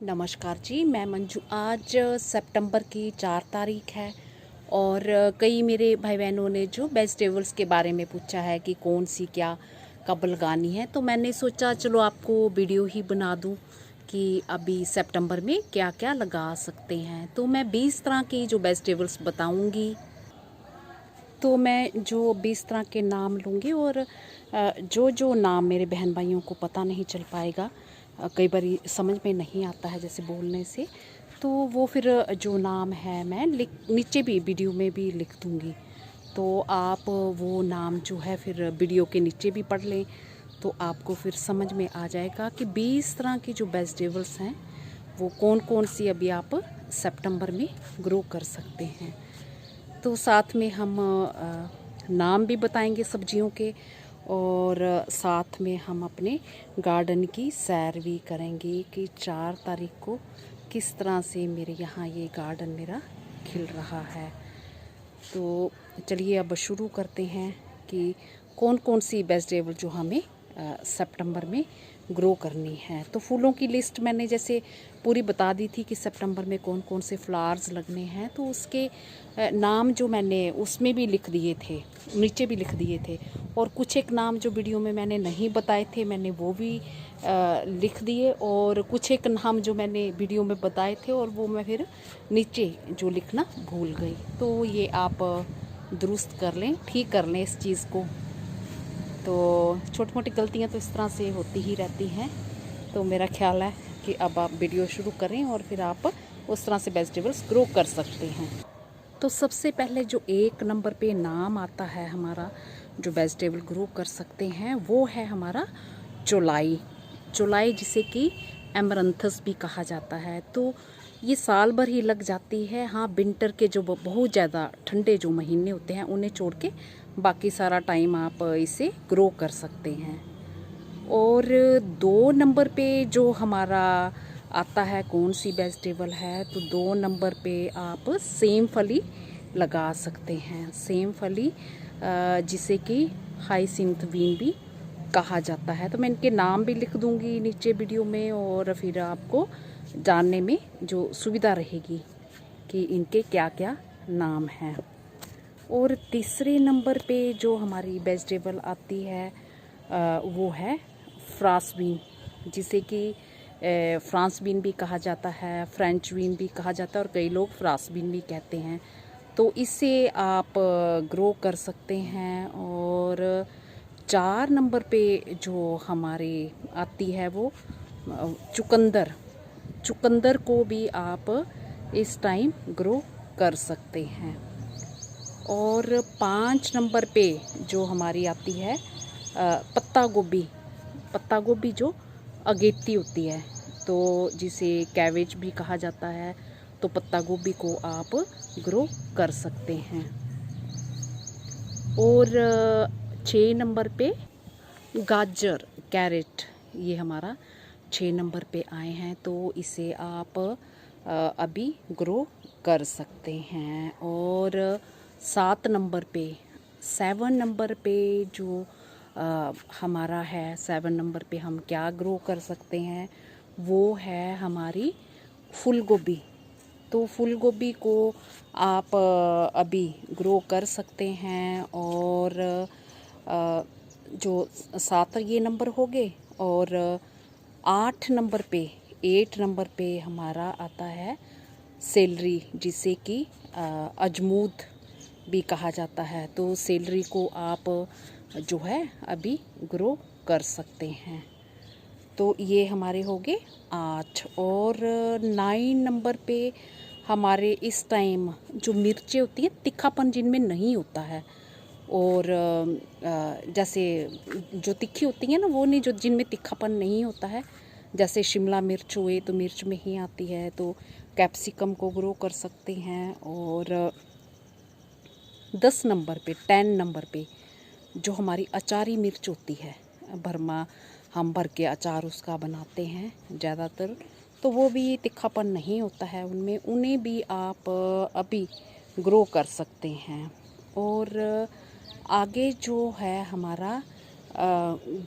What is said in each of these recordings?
नमस्कार जी, मैं मंजू। आज सितंबर की 4 तारीख है और कई मेरे भाई बहनों ने जो वेजिटेबल्स के बारे में पूछा है कि कौन सी क्या कब लगानी है, तो मैंने सोचा चलो आपको वीडियो ही बना दूं कि अभी सितंबर में क्या क्या लगा सकते हैं। तो मैं 20 तरह की जो वेजिटेबल्स बताऊंगी। तो मैं जो 20 तरह के नाम लूँगी और जो जो नाम मेरे बहन भाइयों को पता नहीं चल पाएगा, कई बार समझ में नहीं आता है जैसे बोलने से, तो वो फिर जो नाम है मैं नीचे भी वीडियो में भी लिख दूँगी। तो आप वो नाम जो है फिर वीडियो के नीचे भी पढ़ लें, तो आपको फिर समझ में आ जाएगा कि 20 तरह की जो वेजिटेबल्स हैं वो कौन कौन सी अभी आप सितंबर में ग्रो कर सकते हैं। तो साथ में हम नाम भी बताएंगे सब्जियों के, और साथ में हम अपने गार्डन की सैर भी करेंगे कि 4 तारीख को किस तरह से मेरे यहाँ ये गार्डन मेरा खिल रहा है। तो चलिए अब शुरू करते हैं कि कौन कौन सी वेजिटेबल जो हमें सितंबर में ग्रो करनी है। तो फूलों की लिस्ट मैंने जैसे पूरी बता दी थी कि सितंबर में कौन कौन से फ्लावर्स लगने हैं, तो उसके नाम जो मैंने उसमें भी लिख दिए थे, नीचे भी लिख दिए थे, और कुछ एक नाम जो वीडियो में मैंने नहीं बताए थे मैंने वो भी लिख दिए, और कुछ एक नाम जो मैंने वीडियो में बताए थे और वो मैं फिर नीचे जो लिखना भूल गई। तो ये आप दुरुस्त कर लें, ठीक कर लें इस चीज़ को। तो छोटी मोटी गलतियाँ तो इस तरह से होती ही रहती हैं। तो मेरा ख्याल है कि अब आप वीडियो शुरू करें और फिर आप उस तरह से वेजिटेबल्स ग्रो कर सकते हैं। तो सबसे पहले जो 1 नंबर पे नाम आता है हमारा जो वेजिटेबल ग्रो कर सकते हैं वो है हमारा चौलाई। चौलाई जिसे कि एमरंथस भी कहा जाता है। तो ये साल भर ही लग जाती है। हाँ, विंटर के जो बहुत ज़्यादा ठंडे जो महीने होते हैं उन्हें छोड़ के बाकी सारा टाइम आप इसे ग्रो कर सकते हैं। और 2 नंबर पे जो हमारा आता है कौन सी वेजिटेबल है, तो 2 नंबर पे आप सेम फली लगा सकते हैं। सेम फली जिसे कि हाइसिंथ बीन भी कहा जाता है। तो मैं इनके नाम भी लिख दूंगी नीचे वीडियो में, और फिर आपको जानने में जो सुविधा रहेगी कि इनके क्या क्या नाम हैं। और तीसरे नंबर पे जो हमारी वेजिटेबल आती है वो है फ्रांस बीन, जिसे कि फ्रांस बीन भी कहा जाता है, फ्रेंच बीन भी कहा जाता है, और कई लोग फ्रांस बीन भी कहते हैं। तो इसे आप ग्रो कर सकते हैं। और 4 नंबर पे जो हमारी आती है वो चुकंदर। चुकंदर को भी आप इस टाइम ग्रो कर सकते हैं। और 5 नंबर पे जो हमारी आती है पत्ता गोभी। पत्ता गोभी जो अगेती होती है, तो जिसे कैबेज भी कहा जाता है, तो पत्ता गोभी को आप ग्रो कर सकते हैं। और 6 नंबर पे गाजर, कैरेट, ये हमारा 6 नंबर पे आए हैं, तो इसे आप अभी ग्रो कर सकते हैं। और 7 नंबर पे 7 नंबर पे जो हमारा है, 7 नंबर पे हम क्या ग्रो कर सकते हैं वो है हमारी फूल गोभी। तो फूल गोभी को आप अभी ग्रो कर सकते हैं। और जो 7 ये नंबर हो गए। और 8 नंबर पे 8 नंबर पे हमारा आता है सेलरी, जिसे कि अजमूद भी कहा जाता है। तो सेलरी को आप जो है अभी ग्रो कर सकते हैं। तो ये हमारे हो गए 8। और 9 नंबर पे हमारे इस टाइम जो मिर्चें होती हैं, तीखापन जिनमें नहीं होता है, और जैसे जो तीखी होती हैं ना वो नहीं, जो जिनमें तीखापन नहीं होता है, जैसे शिमला मिर्च हुए तो मिर्च में ही आती है, तो कैप्सिकम को ग्रो कर सकते हैं। और 10 नंबर पे 10 नंबर पे जो हमारी अचारी मिर्च होती है, भरमा, हम भर के अचार उसका बनाते हैं ज़्यादातर, तो वो भी तीखापन नहीं होता है उनमें, उन्हें भी आप अभी ग्रो कर सकते हैं। और आगे जो है हमारा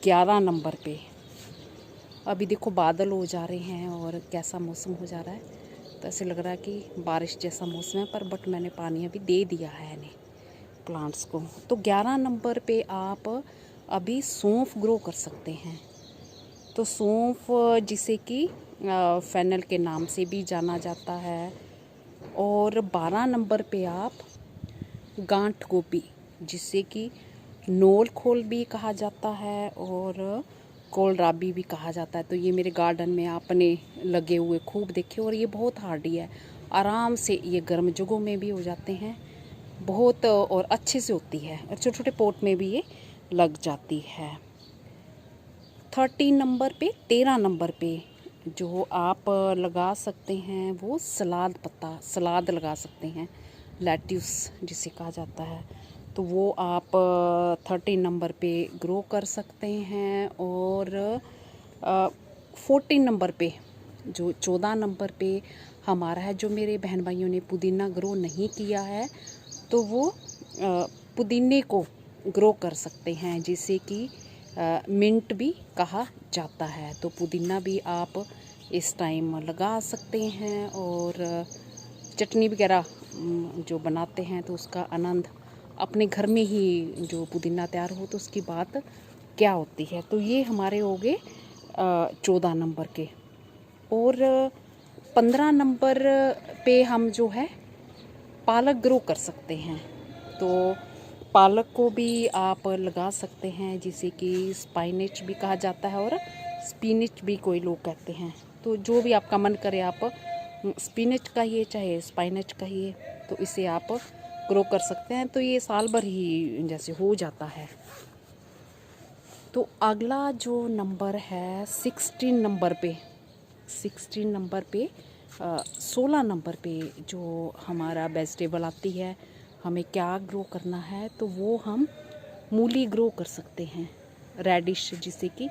11 नंबर पे अभी देखो बादल हो जा रहे हैं और कैसा मौसम हो जा रहा है, तो ऐसे लग रहा है कि बारिश जैसा मौसम है, पर बट मैंने पानी अभी दे दिया है इन्हें प्लांट्स को। तो 11 नंबर पे आप अभी सौंफ ग्रो कर सकते हैं। तो सौंफ जिसे कि फेनल के नाम से भी जाना जाता है। और 12 नंबर पे आप गांठ गोभी, जिसे कि नोल खोल भी कहा जाता है और कोलराबी भी कहा जाता है। तो ये मेरे गार्डन में आपने लगे हुए खूब देखे, और ये बहुत हार्डी है, आराम से ये गर्म जगहों में भी हो जाते हैं बहुत, और अच्छे से होती है, और छोटे छोटे पॉट में भी ये लग जाती है। 13 नंबर पे 13 नंबर पे जो आप लगा सकते हैं वो सलाद पत्ता, सलाद लगा सकते हैं, लेट्यूस जिसे कहा जाता है। तो वो आप 13 नंबर पे ग्रो कर सकते हैं। और 14 नंबर पे, जो 14 नंबर पे हमारा है, जो मेरे बहन भाइयों ने पुदीना ग्रो नहीं किया है, तो वो पुदीने को ग्रो कर सकते हैं, जिसे कि मिंट भी कहा जाता है। तो पुदीना भी आप इस टाइम लगा सकते हैं, और चटनी वगैरह जो बनाते हैं तो उसका आनंद अपने घर में ही, जो पुदीना तैयार हो तो उसकी बात क्या होती है। तो ये हमारे हो गए 14 नंबर के। और 15 नंबर पे हम जो है पालक ग्रो कर सकते हैं। तो पालक को भी आप लगा सकते हैं, जिसे कि स्पाइनेच भी कहा जाता है और स्पिनिच भी कोई लोग कहते हैं। तो जो भी आपका मन करे, आप स्पिनिच कहिए चाहे स्पाइनेच कहिए, तो इसे आप ग्रो कर सकते हैं। तो ये साल भर ही जैसे हो जाता है। तो अगला जो नंबर है 16 नंबर पे, 16 नंबर पे 16 नंबर पे जो हमारा वेजिटेबल आती है, हमें क्या ग्रो करना है, तो वो हम मूली ग्रो कर सकते हैं, रेडिश जिसे कि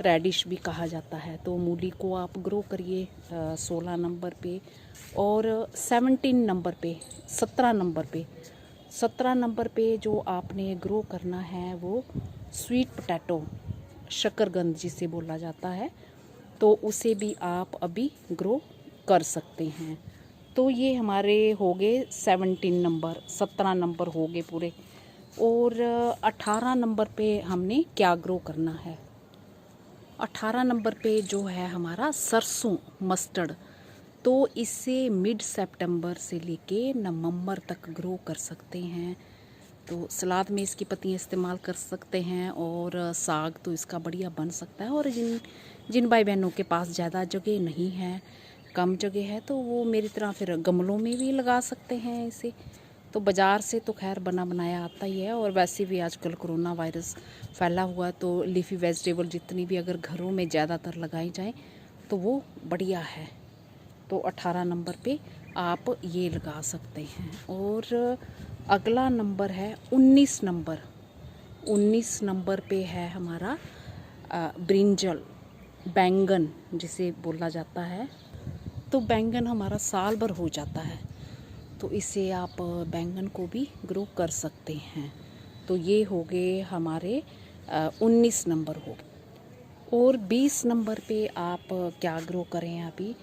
रेडिश भी कहा जाता है। तो मूली को आप ग्रो करिए 16 नंबर पे। और 17 नंबर पे, 17 नंबर पे, 17 नंबर पे जो आपने ग्रो करना है वो स्वीट पोटैटो, शकरकंद जिसे बोला जाता है, तो उसे भी आप अभी ग्रो कर सकते हैं। तो ये हमारे हो गए 17 नंबर, 17 नंबर हो गए पूरे। और 18 नंबर पे हमने क्या ग्रो करना है, 18 नंबर पे जो है हमारा सरसों, मस्टर्ड। तो इसे मिड सितंबर से लेके नवंबर तक ग्रो कर सकते हैं। तो सलाद में इसकी पत्तियाँ इस्तेमाल कर सकते हैं, और साग तो इसका बढ़िया बन सकता है। और जिन जिन भाई बहनों के पास ज़्यादा जगह नहीं है, कम जगह है, तो वो मेरी तरह फिर गमलों में भी लगा सकते हैं इसे। तो बाज़ार से तो खैर बना बनाया आता ही है, और वैसे भी आजकल कोरोना वायरस फैला हुआ है, तो लीफी वेजिटेबल जितनी भी अगर घरों में ज़्यादातर लगाई जाए तो वो बढ़िया है। तो 18 नंबर पे आप ये लगा सकते हैं। और अगला नंबर है 19 नंबर। 19 नंबर पे है हमारा ब्रिंजल, बैंगन जिसे बोला जाता है। तो बैंगन हमारा साल भर हो जाता है, तो इसे आप बैंगन को भी ग्रो कर सकते हैं। तो ये हो गए हमारे 19 नंबर हो गए। और 20 नंबर पे आप क्या ग्रो करें अभी,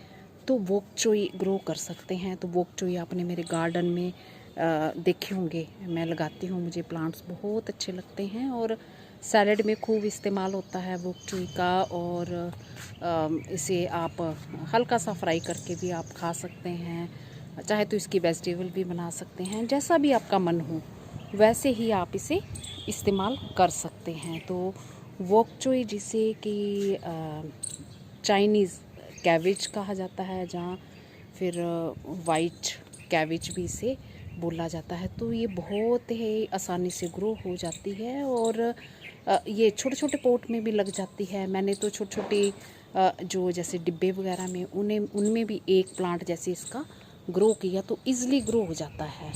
तो वोक चोई ग्रो कर सकते हैं। तो वोक चोई आपने मेरे गार्डन में देखे होंगे, मैं लगाती हूँ, मुझे प्लांट्स बहुत अच्छे लगते हैं, और सैलड में खूब इस्तेमाल होता है वोक चोई का। और इसे आप हल्का सा फ्राई करके भी आप खा सकते हैं, चाहे तो इसकी वेजिटेबल भी बना सकते हैं, जैसा भी आपका मन हो वैसे ही आप इसे इस्तेमाल कर सकते हैं। तो वोक चोई जिसे कि चाइनीज़ कैविज कहा जाता है, जहाँ फिर वाइट कैविज भी इसे बोला जाता है। तो ये बहुत ही आसानी से ग्रो हो जाती है, और ये छोटे छोटे पॉट में भी लग जाती है। मैंने तो छोटे छोटे जो जैसे डिब्बे वगैरह में उनमें भी एक प्लांट जैसे इसका ग्रो किया, तो ईज़िली ग्रो हो जाता है।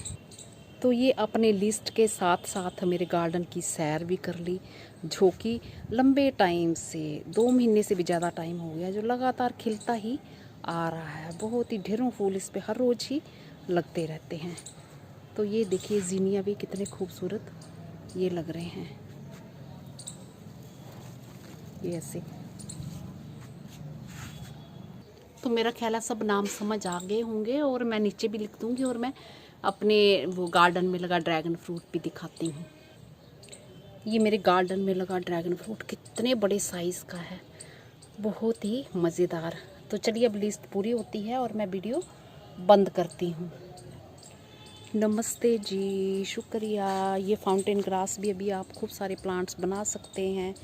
तो ये अपने लिस्ट के साथ साथ मेरे गार्डन की सैर भी कर ली, जो कि लंबे टाइम से 2 महीने से भी ज़्यादा टाइम हो गया, जो लगातार खिलता ही आ रहा है। बहुत ही ढेरों फूल इस पे हर रोज़ ही लगते रहते हैं। तो ये देखिए जीनिया भी कितने खूबसूरत ये लग रहे हैं, ये ऐसे। तो मेरा ख्याल है सब नाम समझ आ गए होंगे, और मैं नीचे भी लिख दूँगी, और मैं अपने वो गार्डन में लगा ड्रैगन फ्रूट भी दिखाती हूँ। ये मेरे गार्डन में लगा ड्रैगन फ्रूट कितने बड़े साइज़ का है, बहुत ही मज़ेदार। तो चलिए अब लिस्ट पूरी होती है और मैं वीडियो बंद करती हूँ। नमस्ते जी, शुक्रिया। ये फाउंटेन ग्रास भी अभी आप खूब सारे प्लांट्स बना सकते हैं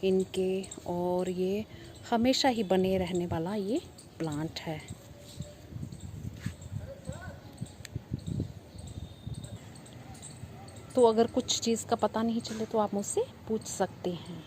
इनके, और ये हमेशा ही बने रहने वाला ये प्लांट है। तो अगर कुछ चीज़ का पता नहीं चले तो आप मुझसे पूछ सकते हैं।